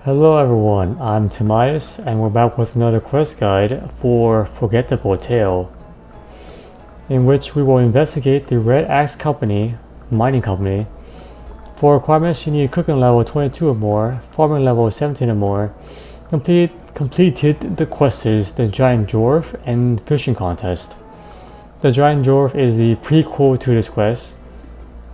Hello everyone, I'm Tobias and we're back with another quest guide for Forgettable Tale, in which we will investigate the Red Axe Company, mining company. For requirements you need cooking level 22 or more, farming level 17 or more, completed the quests, the Giant Dwarf and fishing contest. The Giant Dwarf is the prequel to this quest.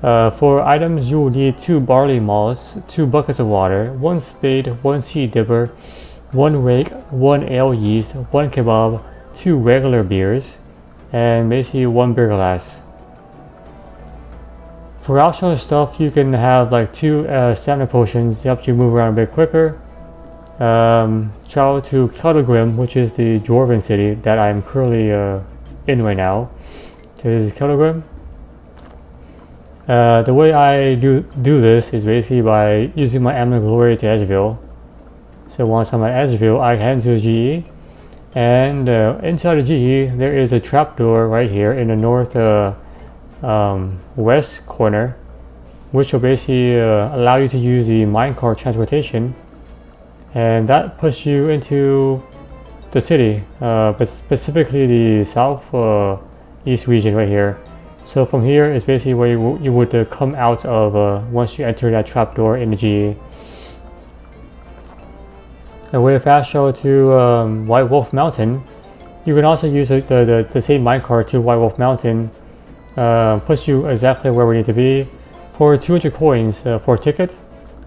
For items, you will need 2 barley malts, 2 buckets of water, 1 spade, 1 seed dipper, 1 rake, 1 ale yeast, 1 kebab, 2 regular beers, and basically 1 beer glass. For optional stuff, you can have like 2 stamina potions to help you move around a bit quicker. Travel to Kelda, which is the dwarven city that I'm currently in right now. So this is Kelda. The way I do this is basically by using my Amulet Glory to Edgeville. So once I'm at Edgeville, I head into the GE, and inside the GE there is a trapdoor right here in the north west corner, which will basically allow you to use the minecart transportation, and that puts you into the city, but specifically the south east region right here. So from here is basically where you would come out of once you enter that trapdoor in the GE. And with a fast travel to White Wolf Mountain, you can also use the same minecart to White Wolf Mountain. Puts you exactly where we need to be. For 200 coins for a ticket,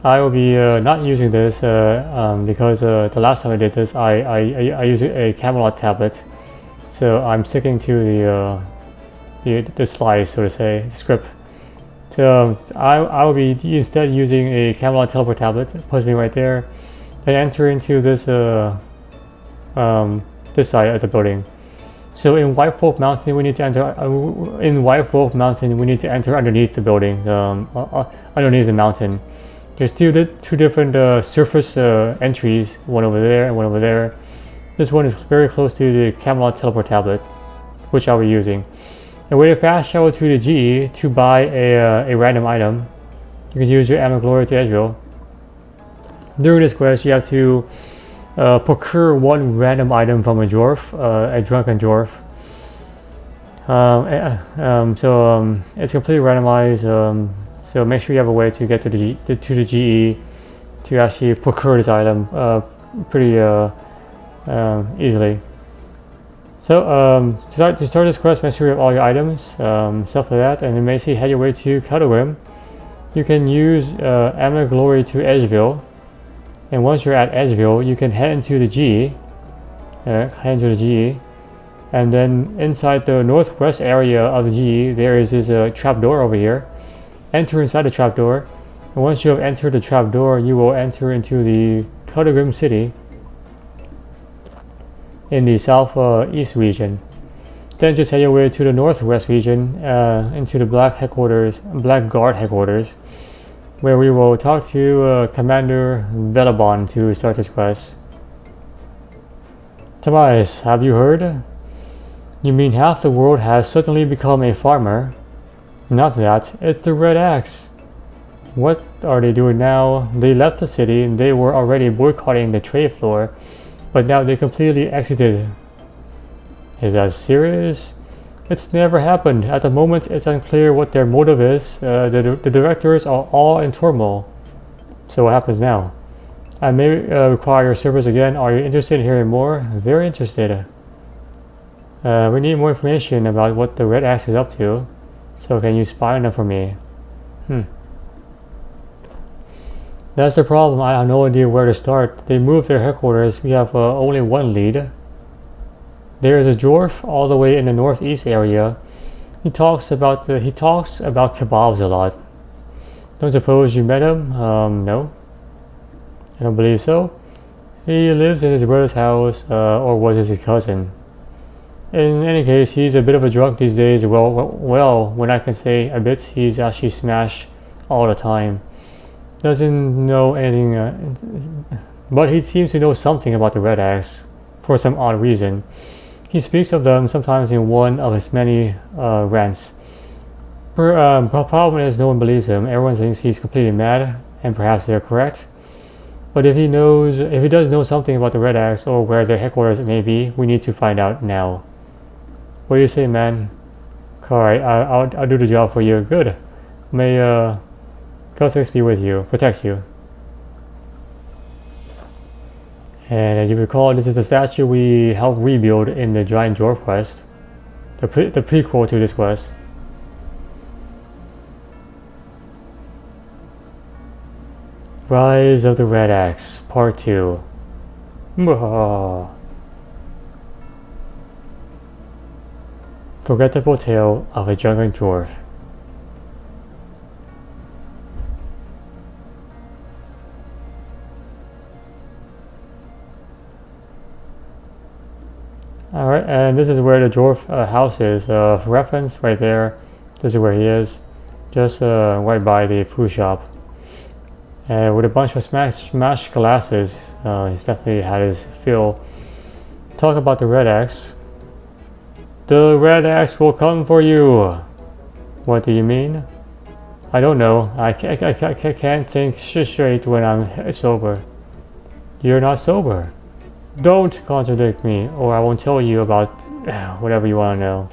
I will be not using this because the last time I did this, I used a Camelot tablet. So I'm sticking to the slides, so to say, script. So I will be instead using a Camelot teleport tablet. It puts me right there. Then enter into this this side of the building. So in White Wolf Mountain, we need to enter. We need to enter underneath the building, underneath the mountain. There's two different surface entries, one over there and one over there. This one is very close to the Camelot teleport tablet, which I'll be using. And with a fast travel to the GE to buy a random item, you can use your Amulet Glory to Edgeville. During this quest, you have to procure 1 random item from a dwarf, a drunken dwarf. It's completely randomized. So make sure you have a way to get to the GE to actually procure this item pretty easily. So to start this quest, make sure you have all your items, stuff like that, and then basically head your way to Kelda. You can use Amulet Glory to Edgeville, and once you're at Edgeville, you can head into the GE, and then inside the northwest area of the GE, there is this trapdoor over here. Enter inside the trapdoor, and once you have entered the trapdoor, you will enter into the Kelda city in the southeast region. Then just head your way to the northwest region, into the Blackguard headquarters, where we will talk to Commander Velabon to start this quest. Tobias, have you heard? You mean half the world has suddenly become a farmer? Not that, it's the Red Axe. What are they doing now? They left the city and they were already boycotting the trade floor, but now they completely exited. Is that serious? It's never happened. At the moment, it's unclear what their motive is. The directors are all in turmoil. So what happens now? I may require your service again. Are you interested in hearing more? Very interested. We need more information about what the Red Axe is up to. So can you spy on them for me? That's the problem. I have no idea where to start. They moved their headquarters. We have only 1 lead. There is a dwarf all the way in the northeast area. He talks about kebabs a lot. Don't suppose you met him? No. I don't believe so. He lives in his brother's house, or was it his cousin? In any case, he's a bit of a drunk these days. Well, when I can say a bit, he's actually smashed all the time. Doesn't know anything, but he seems to know something about the Red Axe for some odd reason. He speaks of them sometimes in one of his many rants. Problem is no one believes him. Everyone thinks he's completely mad, and perhaps they're correct. But if he does know something about the Red Axe or where their headquarters may be, we need to find out now. What do you say, man? Alright, I'll do the job for you. Good. May Gothix be with you, protect you. And as you recall, this is the statue we helped rebuild in the Giant Dwarf quest. The prequel to this quest. Rise of the Red Axe, Part 2. Forgettable Tale of a Giant Dwarf. Alright, and this is where the dwarf house is. For reference, right there, this is where he is. Just right by the food shop. And with a bunch of smashed glasses, he's definitely had his fill. Talk about the Red Axe. The Red Axe will come for you. What do you mean? I don't know. I can't think straight when I'm sober. You're not sober. Don't contradict me, or I won't tell you about whatever you want to know.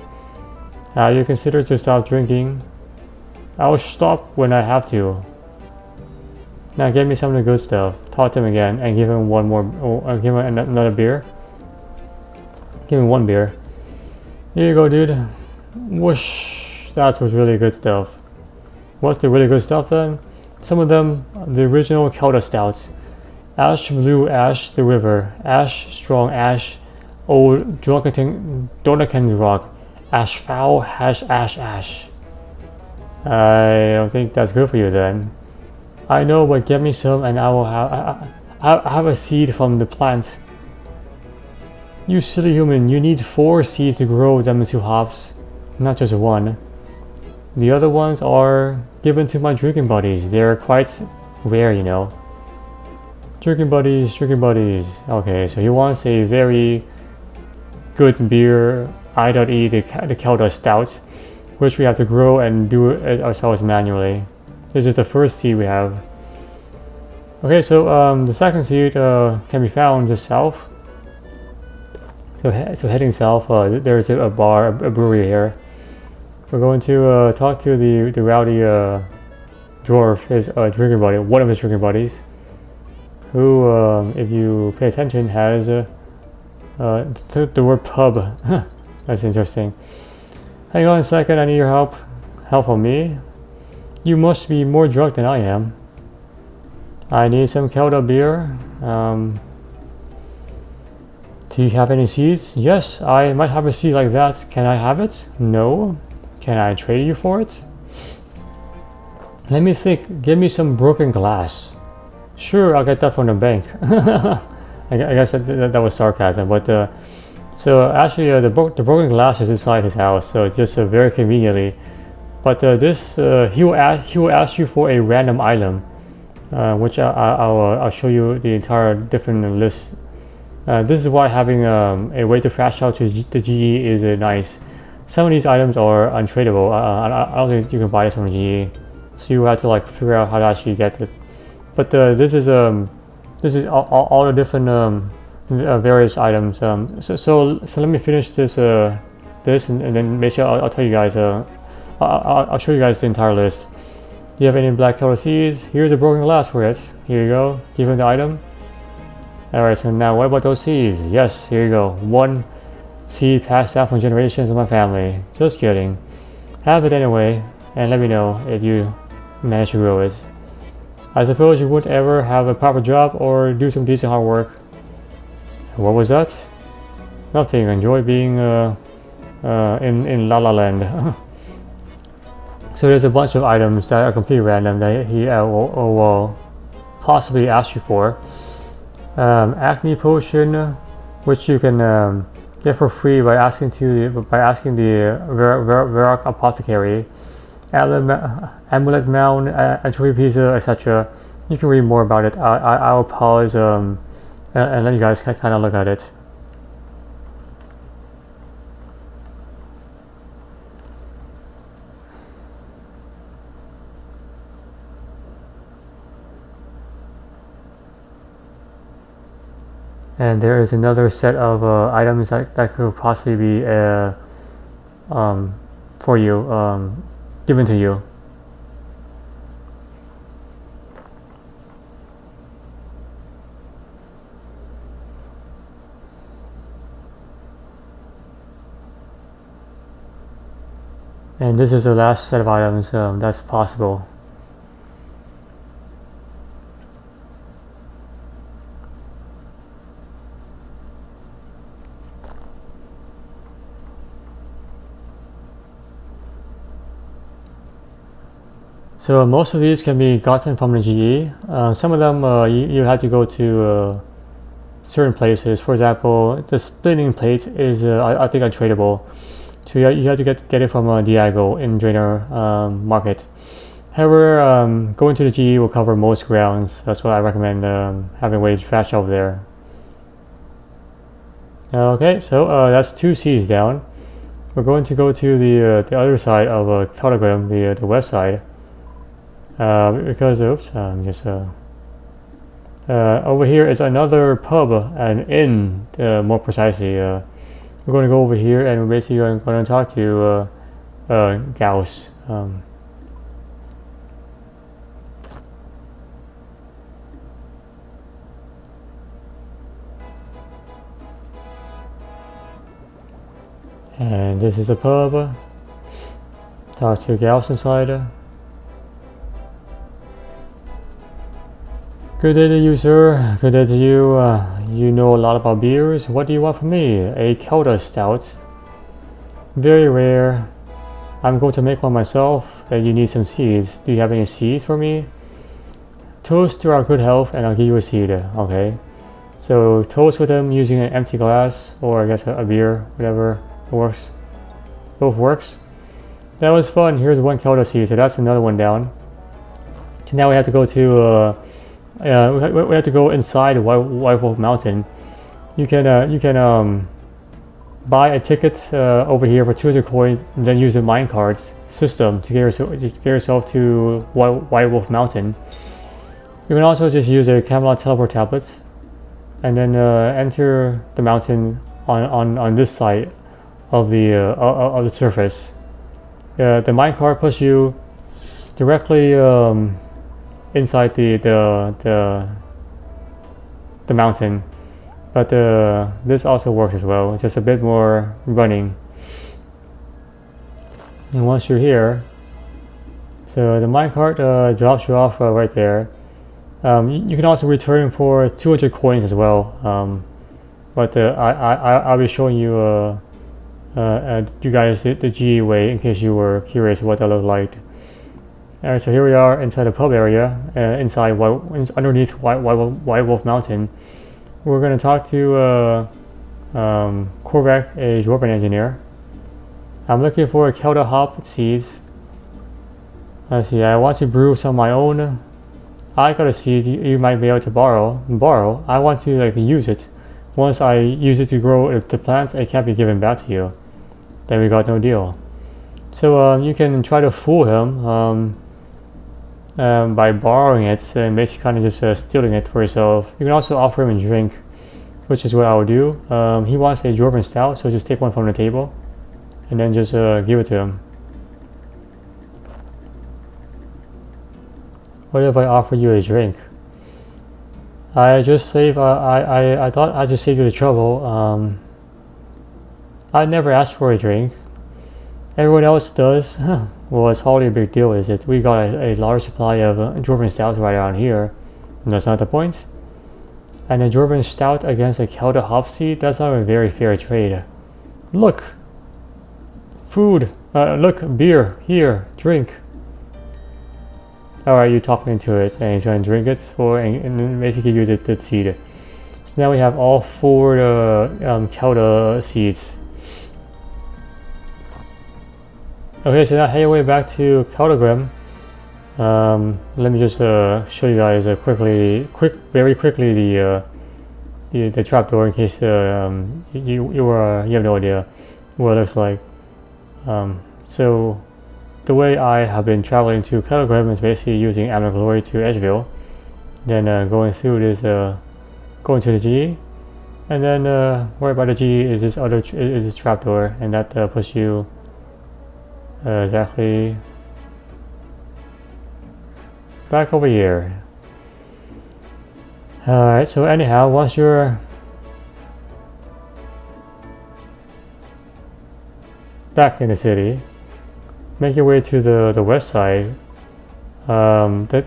Have you considered to stop drinking? I'll stop when I have to. Now give me some of the good stuff. Talk to him again and give him one more. Give him another beer. Give him one beer. Here you go, dude. Whoosh. That's what's really good stuff. What's the really good stuff then? Some of them, the original Kelda stouts. Ash Blue Ash the River. Ash Strong Ash. Old Donaken's Rock. Ash Foul Hash Ash. I don't think that's good for you then. I know, but get me some and I will have a seed from the plant. You silly human, you need 4 seeds to grow them into hops, not just 1. The other ones are given to my drinking buddies. They're quite rare, you know. Drinking buddies. Okay, so he wants a very good beer, I.E. the Kelda Stout, which we have to grow and do it ourselves manually. This is the first seed we have. Okay, so the second seed can be found just south. So heading south, there's a bar, a brewery here. We're going to talk to the rowdy dwarf, his drinking buddy, one of his drinking buddies, who, if you pay attention, has the word pub. That's interesting. Hang on a second, I need your help. Help from me? You must be more drunk than I am. I need some Kelda beer. Do you have any seeds? Yes, I might have a seed like that. Can I have it? No. Can I trade you for it? Let me think. Give me some broken glass. Sure, I'll get that from the bank. I guess that was sarcasm, but so actually the broken glass is inside his house, so just very conveniently. But this he will ask you for a random item, which I'll show you the entire different list. This is why having a way to flash out to the GE is nice. Some of these items are untradeable. I don't think you can buy this from GE, so you have to like figure out how to actually get it. But this is all the different various items. So let me finish this and then make sure I'll tell you guys. I'll show you guys the entire list. Do you have any black Kelda seeds? Here's a broken glass for it. Here you go. Give him the item. Alright, so now what about those seeds? Yes, here you go. 1 seed passed down from generations of my family. Just kidding. Have it anyway, and let me know if you manage to grow it. I suppose you wouldn't ever have a proper job or do some decent hard work. What was that? Nothing. Enjoy being in La La Land. So there's a bunch of items that are completely random that he will possibly ask you for. Acne potion, which you can get for free by asking the Verak apothecary. Amulet mound, anchovy pizza, etc. You can read more about it. I will pause and let you guys kind of look at it. And there is another set of items that could possibly be for you, given to you. And this is the last set of items that's possible. So most of these can be gotten from the GE. Some of them you have to go to certain places. For example, the splitting plate is I think untradeable. So you have to get it from Diago in Drainer Market. However, going to the GE will cover most grounds. That's why I recommend having ways trash over there. Okay, so that's 2 C's down. We're going to go to the other side of Kelda, the west side. Because oops, over here is another pub, an inn, more precisely. We're going to go over here and we're basically going to talk to Gauss. And this is a pub. Talk to Gauss inside. Good day to you, sir. Good day to you. You know a lot about beers. What do you want from me? A Kelda stout. Very rare. I'm going to make one myself. You need some seeds. Do you have any seeds for me? Toast to our good health and I'll give you a seed. Okay. So toast with them using an empty glass or I guess a beer, whatever works. Both works. That was fun. Here's one Kelda seed. So that's another one down. So now we have to go to we have to go inside White Wolf Mountain. You can buy a ticket over here for 200 coins, and then use the minecarts system to get yourself to White Wolf Mountain. You can also just use a Camelot teleport tablets, and then enter the mountain on this side of the surface. The minecart puts you directly inside the mountain, but this also works as well, just a bit more running. And once you're here, so the minecart drops you off right there. You can also return for 200 coins as well, but I'll be showing you you guys the GE way in case you were curious what that looked like. Alright, so here we are inside the pub area, underneath White Wolf Mountain. We're going to talk to Korvac, a Dwarven engineer. I'm looking for Kelda hop seeds. Let's see, I want to brew some of my own. I got a seed you might be able to borrow. I want to use it. Once I use it to grow the plants, it can't be given back to you. Then we got no deal. So you can try to fool him by borrowing it and basically kind of just stealing it for yourself. You can also offer him a drink, which is what I would do. He wants a Dwarven stout, so just take one from the table and then just give it to him. What if I offer you a drink? I thought I'd just save you the trouble. I never asked for a drink. Everyone else does. Well, it's hardly a big deal, is it? We got a large supply of Dwarven stout right around here. And that's not the point. And a Dwarven stout against a Kelda hop seed, that's not a very fair trade. Look! Food! Look, beer, here, drink. Alright, you talk me into it, and he's going to drink it and then basically give you the seed. So now we have all 4 Kelda seeds. Okay, so now head your way back to Kelda. Let me just show you guys very quickly the trapdoor in case you have no idea what it looks like. So the way I have been traveling to Kelda is basically using Amber Glory to Edgeville, then going through this, going to the GE, And then right by the G is this other is this trapdoor, and that puts you exactly back over here. Alright, so anyhow, once you're back in the city, make your way to the west side. The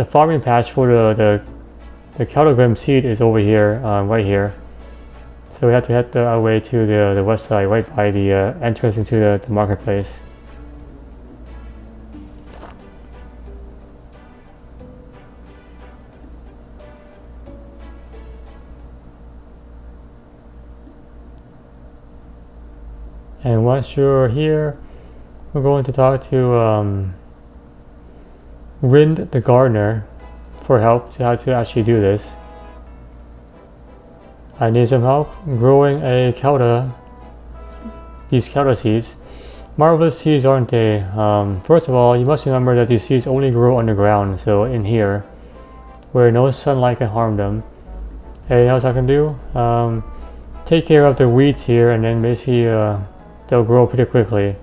farming patch for the Kelda seed is over here, right here. So we have to head our way to the west side, right by the entrance into the marketplace. And once you're here, we're going to talk to Rind the gardener for help to how to actually do this. I need some help growing a Kelda, these Kelda seeds. Marvelous seeds, aren't they? First of all, you must remember that these seeds only grow underground, so in here, where no sunlight can harm them. Anything else I can do? Take care of the weeds here, and then basically they'll grow pretty quickly.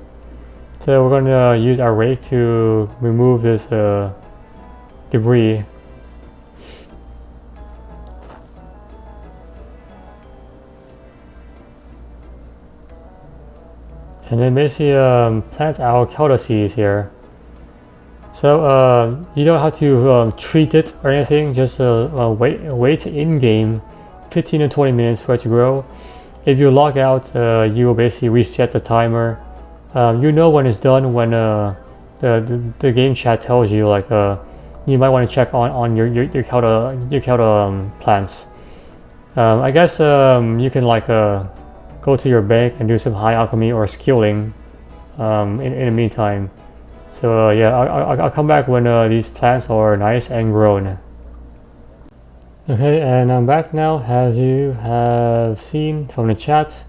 So we're going to use our rake to remove this debris. And then basically plant our Kelda seeds here. So you don't have to treat it or anything, just wait in game 15 to 20 minutes for it to grow. If you log out, you will basically reset the timer. You know when it's done when the game chat tells you, like you might want to check on your Kelda plants. I guess you can like go to your bank and do some high alchemy or skilling in the meantime. So yeah, I'll come back when these plants are nice and grown. Okay, and I'm back now. As you have seen from the chat,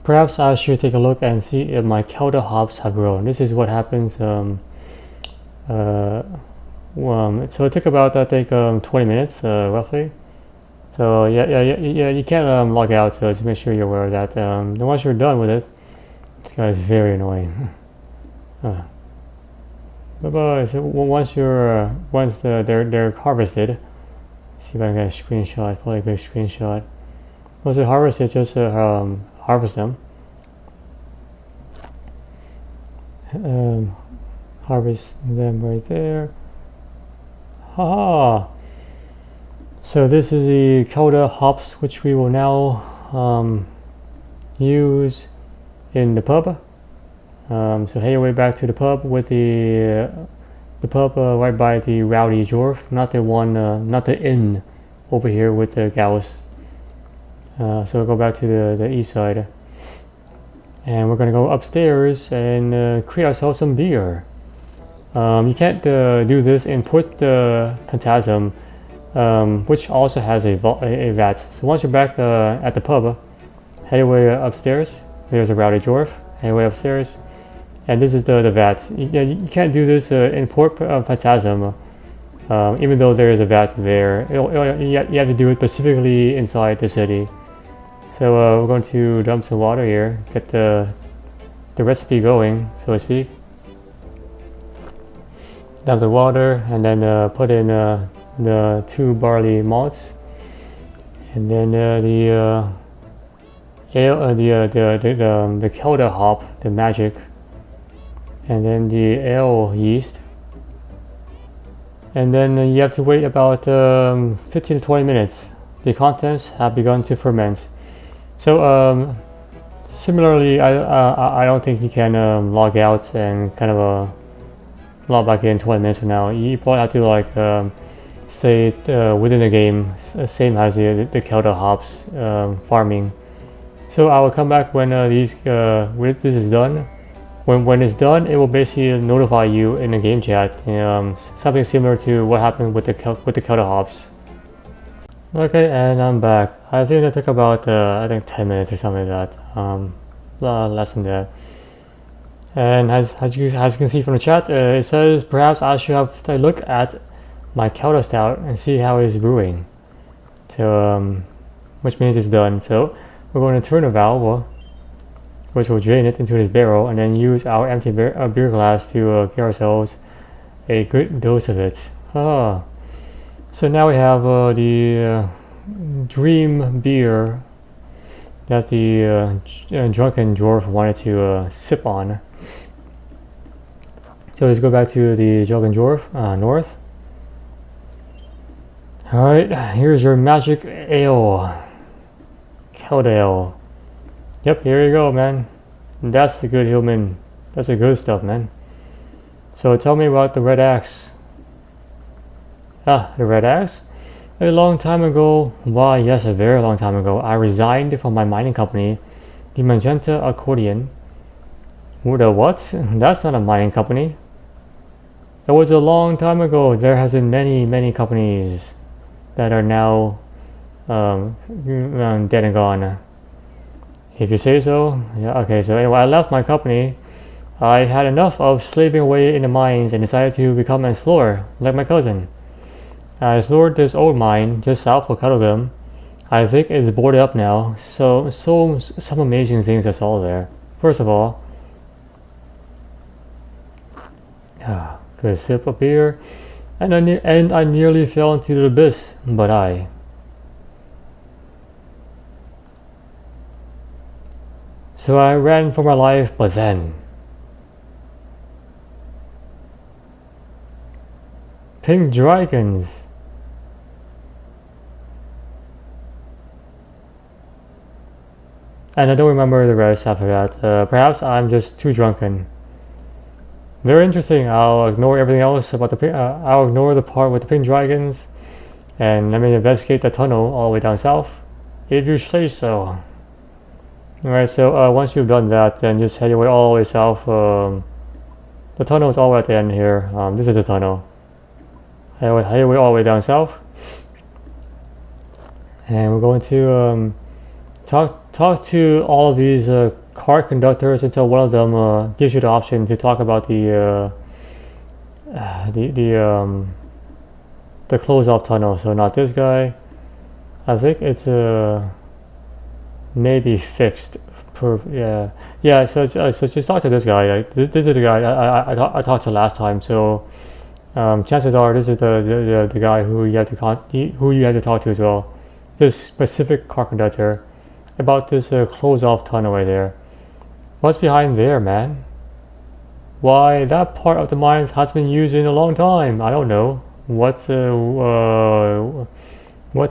perhaps I should take a look and see if my Kelda hops have grown. This is what happens. So it took about, I think, 20 minutes roughly. So yeah, you can't log out, so just make sure you're aware of that. Then once you're done with it, this guy is very annoying. Bye bye. So once they're harvested, see if I can get a screenshot. Probably a good screenshot. Once they're harvested, just harvest them. Harvest them right there. Haha. So this is the Kelda hops, which we will now use in the pub. So head your way back to the pub with the pub right by the Rowdy Dwarf, not the one, not the inn over here with the gals. So we'll go back to the east side, and we're gonna go upstairs and create ourselves some beer. You can't do this in Port Phantasm, which also has a vat. So once you're back at the pub, head your way upstairs. There's a Rowdy Dwarf. Head your way upstairs, and this is the vat. You can't do this in Port Phantasm, even though there is a vat there. You have to do it specifically inside the city. So we're going to dump some water here, get the recipe going, so to speak. Dump the water, and then put in the 2 barley malts, and then the ale, the Kelda hop, the magic, and then the ale yeast, and then you have to wait about 15 to 20 minutes. The contents have begun to ferment. So similarly, I don't think you can log out and kind of log back in 20 minutes from now. You probably have to like stay within the game, same as the Kelda hops farming. So I will come back when this is done. When it's done, it will basically notify you in the game chat, something similar to what happened with the Kelda hops. Okay, and I'm back. I think it took about I think 10 minutes or something like that, less than that. And as you can see from the chat, it says perhaps I should have a look at my Kelda stout and see how it's brewing. So which means it's done. So we're going to turn a valve, which will drain it into this barrel, and then use our empty beer glass to get ourselves a good dose of it. So now we have the dream beer that the drunken dwarf wanted to sip on. So let's go back to the drunken dwarf, north. Alright, here's your magic ale. Kelda ale. Yep, here you go, man. That's the good human. That's the good stuff, man. So tell me about the red axe. The red axe? A long time ago, why yes, a very long time ago, I resigned from my mining company, the Magenta Accordion. The what? That's not a mining company. It was a long time ago. There has been many companies that are now dead and gone. If you say so. Yeah, okay, so anyway, I left my company. I had enough of slaving away in the mines and decided to become an explorer, like my cousin. I explored this old mine just south of Kettlegum. I think it's boarded up now, so some amazing things I saw there. First of all, good sip of beer, and I nearly fell into the abyss, but So I ran for my life, but then pink dragons. And I don't remember the rest after that. Perhaps I'm just too drunken. Very interesting. I'll ignore everything else about the I'll ignore the part with the pink dragons, and let me investigate the tunnel all the way down south, if you say so. Alright, so once you've done that, then just head your way all the way south. The tunnel is all the way at the end here. This is the tunnel. Head your way all the way down south, and we're going to talk to all of these cart conductors until one of them gives you the option to talk about the closed off tunnel. So not this guy. I think it's maybe fixed. Yeah. So just talk to this guy. Like, this is the guy I talked to last time. So chances are this is the guy who you have to talk to as well. This specific car conductor about this closed off tunnel right there. What's behind there, man? Why, that part of the mines has been used in a long time. I don't know what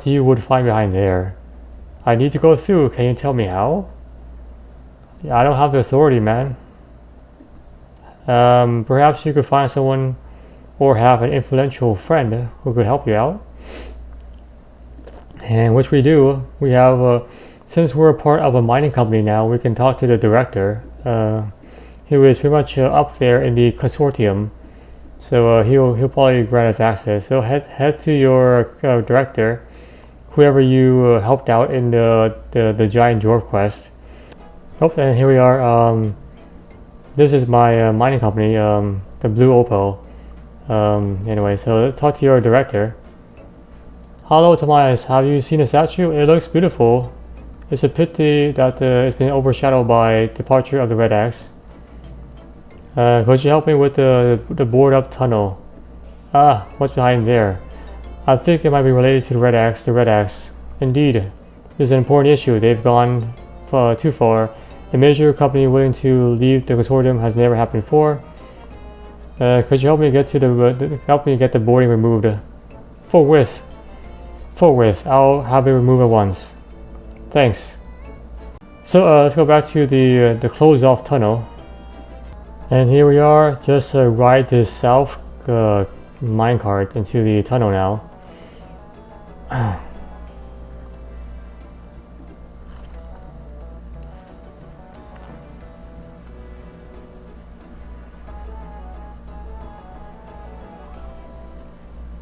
you would find behind there. I need to go through. Can you tell me how? I don't have the authority, man. Perhaps you could find someone or have an influential friend who could help you out. And which we do. We have, since we're a part of a mining company now, we can talk to the director, who is pretty much up there in the consortium. So he'll probably grant us access. So head to your director, whoever you helped out in the giant dwarf quest. Oh, and here we are. This is my mining company, the Blue Opal. Anyway, so let's talk to your director. Hello, Tobias. Have you seen the statue? It looks beautiful. It's a pity that it's been overshadowed by departure of the Red Axe. Could you help me with the board up tunnel? What's behind there? I think it might be related to the Red Axe. The Red Axe. Indeed. This is an important issue. They've gone too far. A major company willing to leave the consortium has never happened before. Could you help me get the boarding removed? Forthwith. I'll have it removed at once. Thanks. So let's go back to the closed off tunnel. And here we are. Just ride this south minecart into the tunnel now.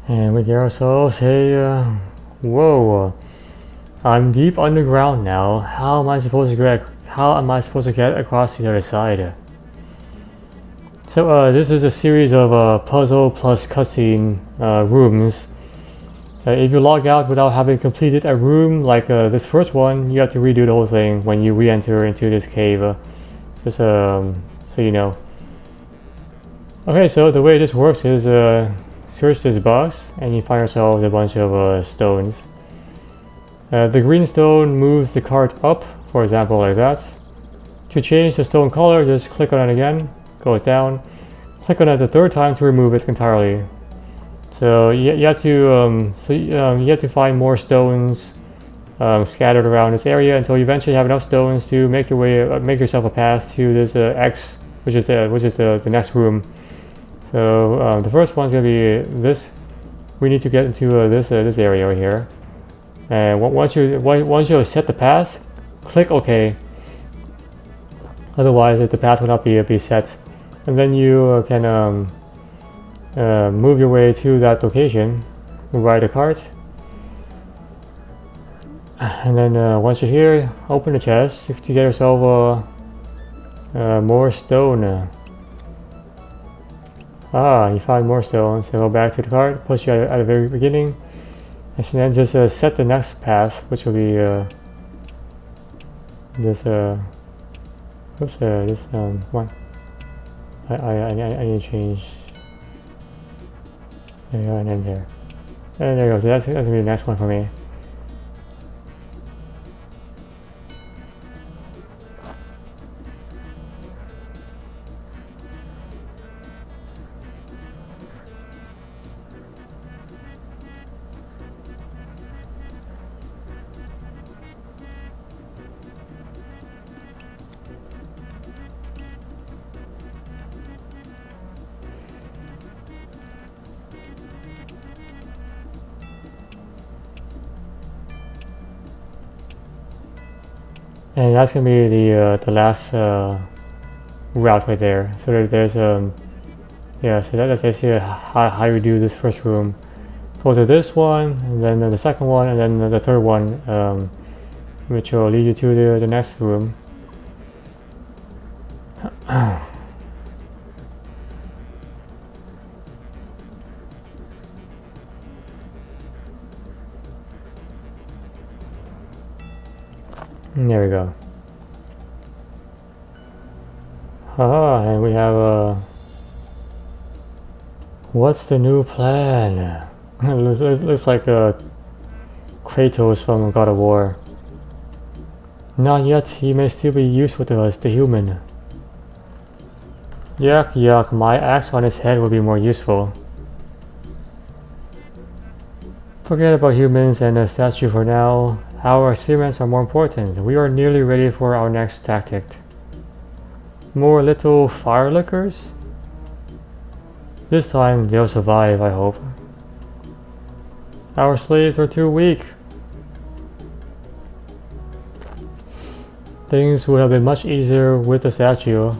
And we get ourselves a whoa. I'm deep underground now. How am I supposed to get across to the other side? So this is a series of puzzle plus cutscene rooms. If you log out without having completed a room like this first one, you have to redo the whole thing when you re-enter into this cave. Just so you know. Okay, so the way this works is search this box and you find yourself a bunch of stones. The green stone moves the cart up, for example, like that. To change the stone color, just click on it again, goes down. Click on it the third time to remove it entirely. So you have to find more stones scattered around this area until you eventually have enough stones to make yourself a path to this X, which is the next room. So the first one's gonna be this. We need to get into this area right here. And once you have set the path, click OK. Otherwise, the path will not be set. And then you can move your way to that location, ride the cart, and then once you're here, open the chest to get yourself more stone. You find more stone, so go back to the cart, push you at the very beginning, and then just set the next path, which will be this one. I need to change. There you go, and then there. And there you go, so that's gonna be the next one for me. And that's gonna be the last route right there. So there's yeah. So that's basically how you do this first room. Go to this one, and then the second one, and then the third one, which will lead you to the next room. There we go. And we have what's the new plan? looks like Kratos from God of War. Not yet, he may still be useful to us, the human. Yuck, yuck, my axe on his head would be more useful. Forget about humans and the statue for now. Our experiments are more important. We are nearly ready for our next tactic. More little fire lickers? This time they'll survive, I hope. Our slaves are too weak. Things would have been much easier with the statue.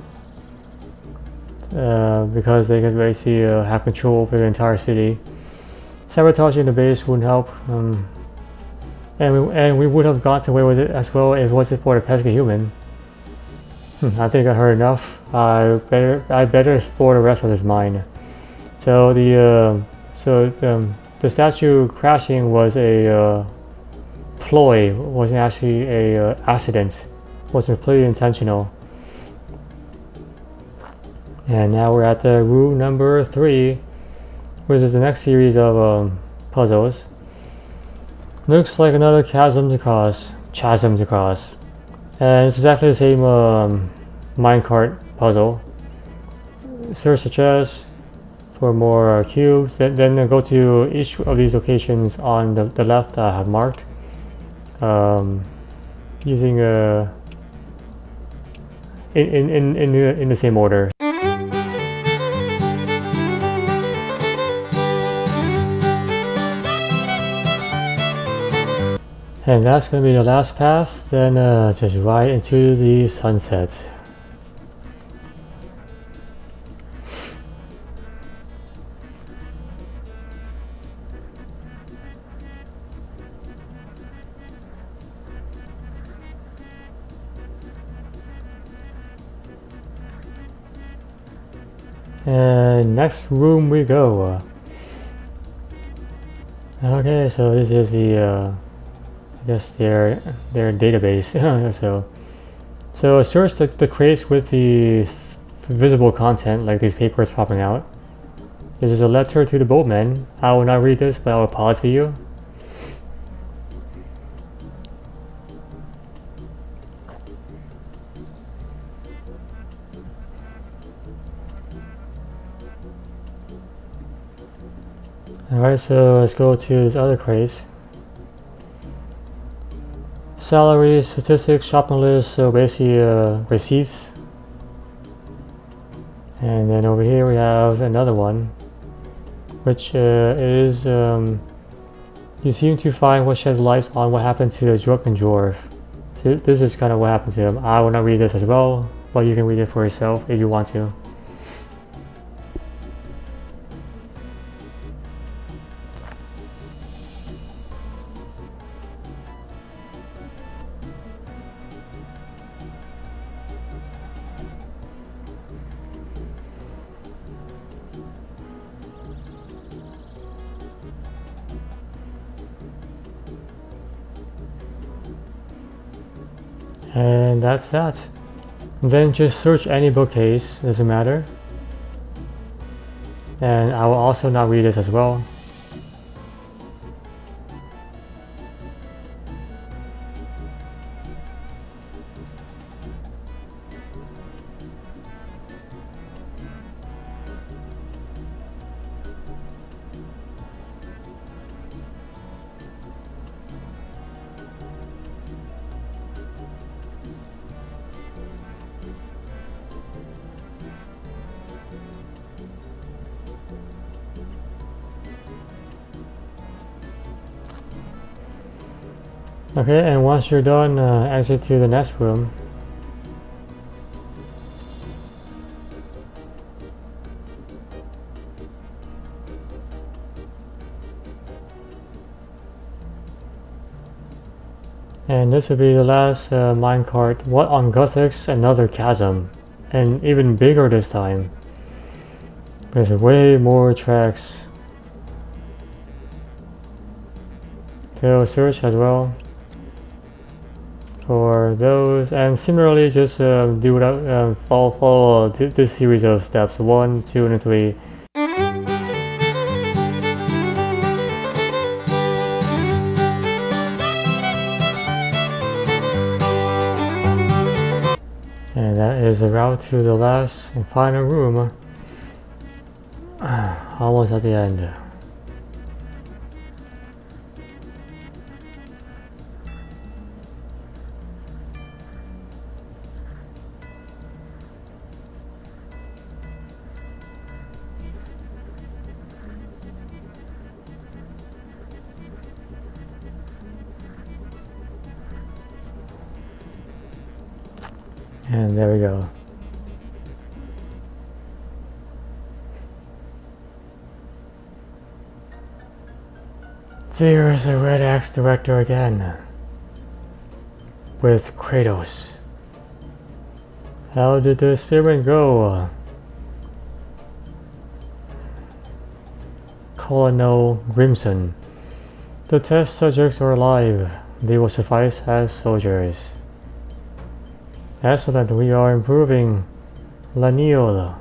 Because they could basically have control over the entire city. Sabotaging the base wouldn't help. And we would have gotten away with it as well if it wasn't for the pesky human. I think I heard enough. I better explore the rest of this mine. So the statue crashing was a ploy. Wasn't actually a accident. It was completely intentional. And now we're at room number 3, which is the next series of puzzles. Looks like another chasm to cross. And it's exactly the same minecart puzzle. Search the chest for more cubes, then go to each of these locations on the left I have marked. Using in the same order. And that's going to be the last path, then just right into the sunset. And next room we go. Okay, so this is the I guess their database. so search the crates with the visible content, like these papers popping out. This is a letter to the boatman. I will not read this, but I will pause for you. Alright, so let's go to this other crates. Salary, statistics, shopping list, so basically receipts. And then over here we have another one, which is you seem to find what sheds light on what happened to the drunken dwarf. So this is kind of what happened to him. I will not read this as well, but you can read it for yourself if you want to. And that's that. Then just search any bookcase, doesn't matter. And I will also not read this as well. Okay, and once you're done, exit to the next room. And this will be the last minecart. What on Gothics? Another chasm. And even bigger this time. With way more tracks. So search as well for those, and similarly just do without follow this series of steps 1, 2, and 3. And that is the route to the last and final room. Almost at the end. And there we go. There's the Red Axe director again. With Kratos. How did the experiment go? Colonel Grimson. The test subjects are alive. They will suffice as soldiers. Excellent, we are improving. Laniola.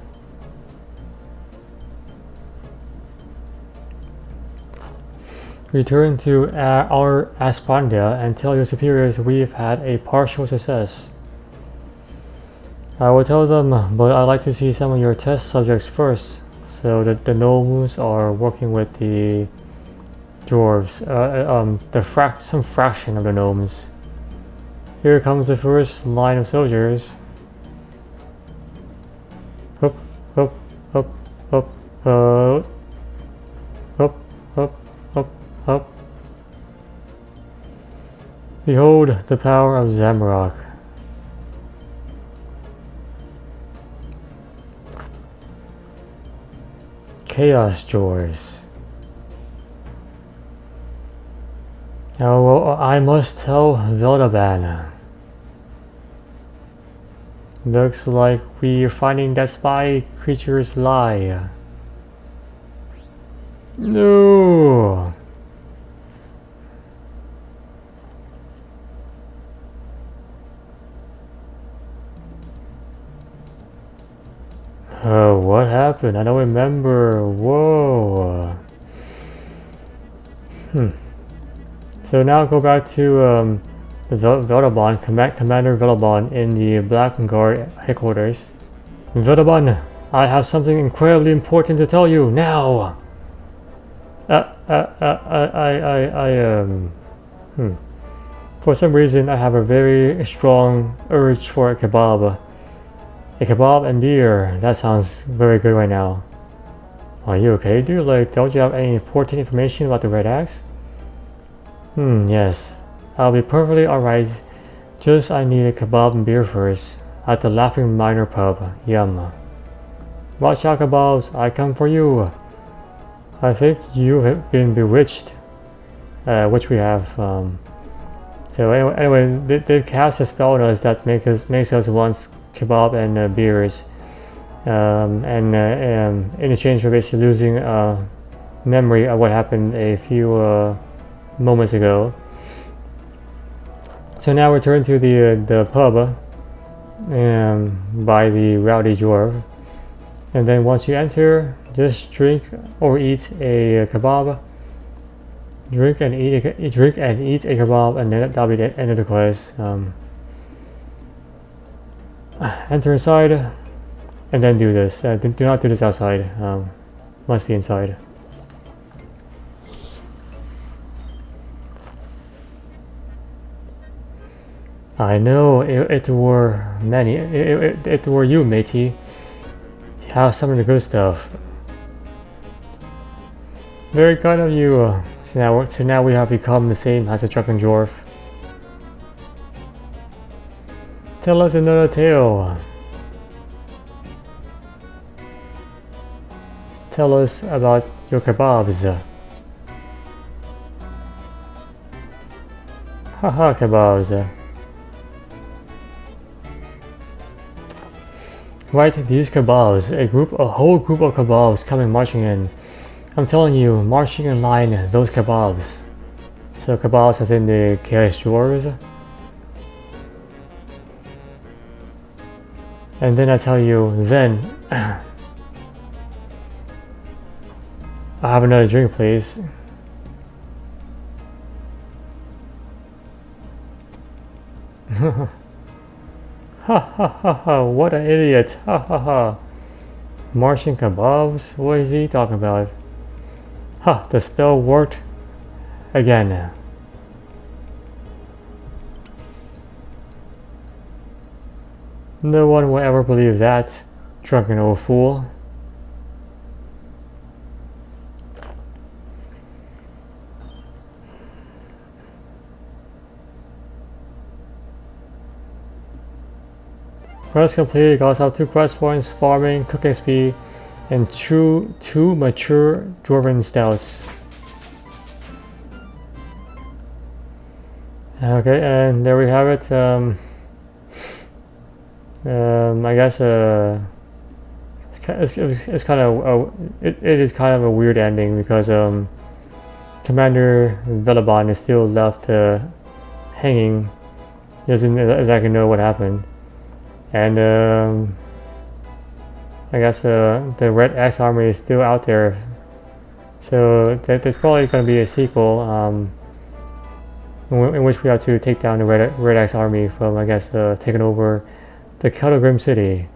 Return to our Aspandia and tell your superiors we've had a partial success. I will tell them, but I'd like to see some of your test subjects first. So that the gnomes are working with the dwarves, some fraction of the gnomes. Here comes the first line of soldiers. Up, up, up, up, up, up, up, up, up. Behold the power of Zamrock. Chaos Jaws. Now I must tell Veldaban. Looks like we're finding that spy creature's lie. No! Oh, what happened? I don't remember. Whoa. So now go back to Veldaban, Commander Veldaban in the Black Guard headquarters. Veldaban, I have something incredibly important to tell you now. For some reason, I have a very strong urge for a kebab. A kebab and beer. That sounds very good right now. Are you okay, dude? Like, don't you have any important information about the Red Axe? Yes. I'll be perfectly alright. Just I need a kebab and beer first. At the Laughing Miner pub. Yum. Watch out, kebabs. I come for you. I think you have been bewitched. Which we have. So anyway, they cast a spell on us that makes us want kebab and beers. In exchange for basically losing memory of what happened a few moments ago. So now return to the pub by the Rowdy Dwarf, and then once you enter, just drink or eat a kebab. Drink and eat a kebab, and then that'll be the end of the quest. Enter inside, and then do this. Do not do this outside. Must be inside. I know it were many. It were you, matey. Have some of the good stuff. Very kind of you. So now we have become the same as a drunken dwarf. Tell us another tale. Tell us about your kebabs. Haha, kebabs. Right, these kebabs, a whole group of kebabs coming marching in. I'm telling you, marching in line, those kebabs. So kebabs as in the chaos dwarves. And then I tell you, then I have another drink, please. Ha ha ha ha, what an idiot. Ha ha ha. Martian kebabs? What is he talking about? Ha, the spell worked again. No one will ever believe that, drunken old fool. Quest complete, got yourself 2 quest points, farming, cooking speed, and two mature dwarven stouts. Okay, and there we have it. I guess it's kind of it is kind of a weird ending because Commander Veldaban is still left hanging. He doesn't exactly know what happened, and I guess the Red Axe army is still out there. So there's probably going to be a sequel in which we have to take down the Red Axe army from, I guess, taking over the Kelda City.